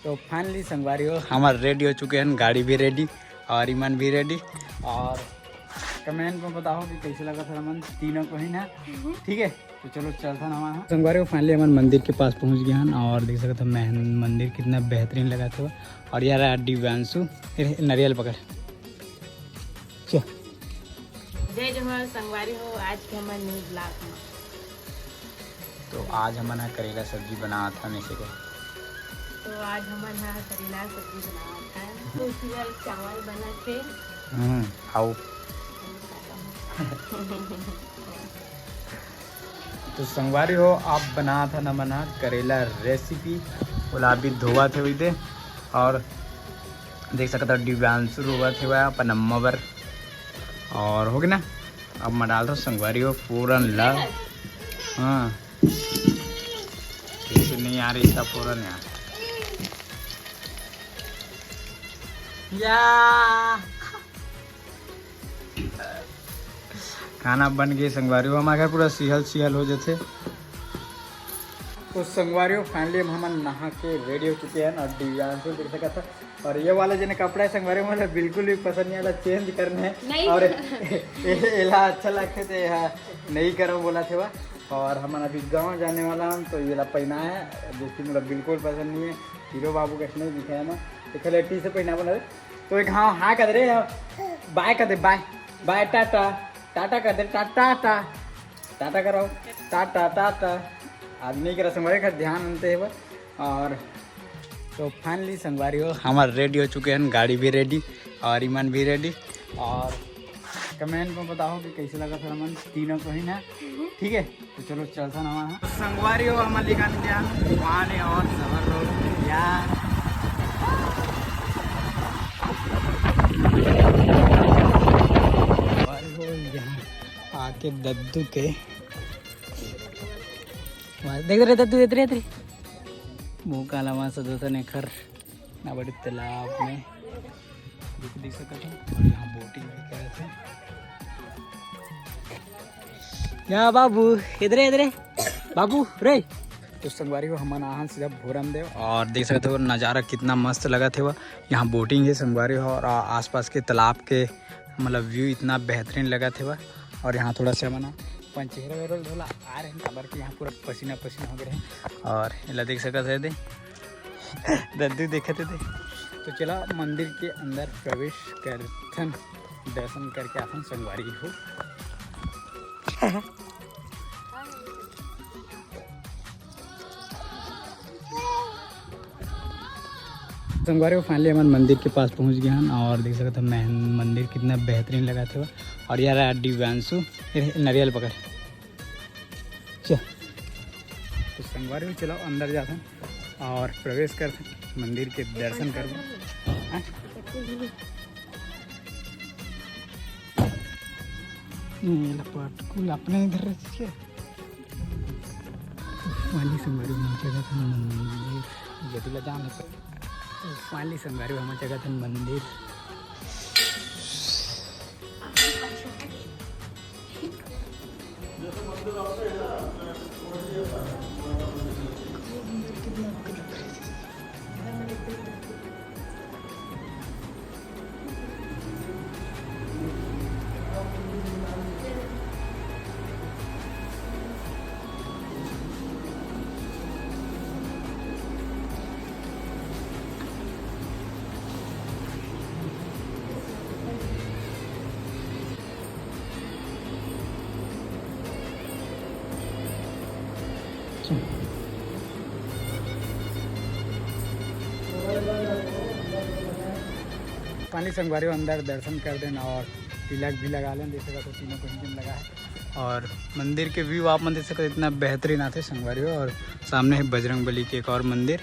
तो फाइनली संगवारी हो हमारे रेडी हो चुके हैं, गाड़ी भी रेडी और ईमान भी रेडी। और कमेंट में बताओ कि कैसे लगा था मन तीनों को ही ना। ठीक है तो चलो चलता ना वहाँ संगवारी हो। फाइनली हमारे मंदिर के पास पहुँच गए हैं और देख सकते हैं मंदिर कितना बेहतरीन लगा था। और यार दिव्यांशु नारियल पकड़ चल। जय जवाहर संगवारी हो। आज के हमारे न्यू ब्लॉग में तो आज हमारा करेला सब्जी बना था वैसे को। तो आज हमारे यहाँ करेला सब्जी बनाया था, तो उसमें चावल बना थे। आओ तो संगवारी हो आप बना था ना बना करेला रेसिपी गुलाबी धोवा थे हुई थे। और देख सकता दिव्यांशु रोवा थे वह पनम्मा पर और हो गया ना। अब मैं डाल दो संगवारी हो पूरन ला। हाँ कैसे नहीं आ रही इसका पूरन यार खाना बन गई संगवारी हो। हमारे घर पूरा सिहल सिहल हो जाते। तो संगवारी हो फाइनली हम नहा के रेडी हो चुके हैं और दिव्यांशु देख सका था। और ये वाला जिन्हें कपड़ा है संगवारी मुझे बिल्कुल भी पसंद नहीं आता, चेंज करने है और एला अच्छा लगते थे नहीं करो बोला थे वह। और हम अभी गांव जाने वाला हम तो ये पहना है जिसकी मुझे बिल्कुल पसंद नहीं है। हीरो बाबू का नहीं दिखाया ना तो खले टी से पहना बोला तो एक हाँ हाँ कर दे बाय कर दे बाय बाय टाटा टाटा कर दे टाटा टाटा करो टाटा टाटा आदमी के संगवारी का ध्यान आनते हैं। और तो फाइनली संगवारी हो हमारे रेडी हो चुके हैं, गाड़ी भी रेडी और ईमान भी रेडी। और कमेंट में बताओ कि कैसे लगा था मन तीनों को ही ना। ठीक है तो चलो चलता ना वहाँ संगवारी हो हमारे लिखा क्या वहाँ ने और सबर लोग यार यहाँ आके दद्दू के देख रहे दद्दू देख रहे मुँह काला वहाँ सदोता ने खर ना बड़ी तालाब में देख सकते थे। और यहाँ बोटिंग भी कर रहे थे। या बाबू इधरे इधरे बाबू रे। तो संगवारी हो हमारा आहान सीधा भोरम देव और देख सकते हो नज़ारा कितना मस्त लगा थे वह। यहाँ बोटिंग है संगवारी हो और आसपास के तालाब के मतलब व्यू इतना बेहतरीन लगा थे वह। और यहाँ थोड़ा सा मना पंचेहरा वेरोल धोला आ रहे हैं खबर कि यहाँ पूरा पसीना पसीना हो गए हैं। और इला देख सकते थे दद्दू देखते थे। तो चला मंदिर के अंदर प्रवेश करथन दर्शन करके आथन संगवारी हो। संगवारी हो फाइनली हमारे मंदिर के पास पहुंच गए हैं और देख सकते हैं मंदिर कितना बेहतरीन लगा था। और यार दिव्यांशु नारियल पकड़ चल। तो संगवारी हो चलो अंदर जाते हैं और प्रवेश करते मंदिर के दर्शन कर पटकुल अपने इधर रखिए वाली संगवारी जगह था मंदिर यदि लगा वाली संगवारी हमारी जगह था मंदिर। पानी संगवारी अंदर दर्शन कर देना और तिलक भी लगा लें। देख सकते तो तीनों को हिंदन लगा है। और मंदिर के व्यू आप देख सकते इतना बेहतरीन आते संगवारी हो। और सामने है बजरंग बली के एक और मंदिर।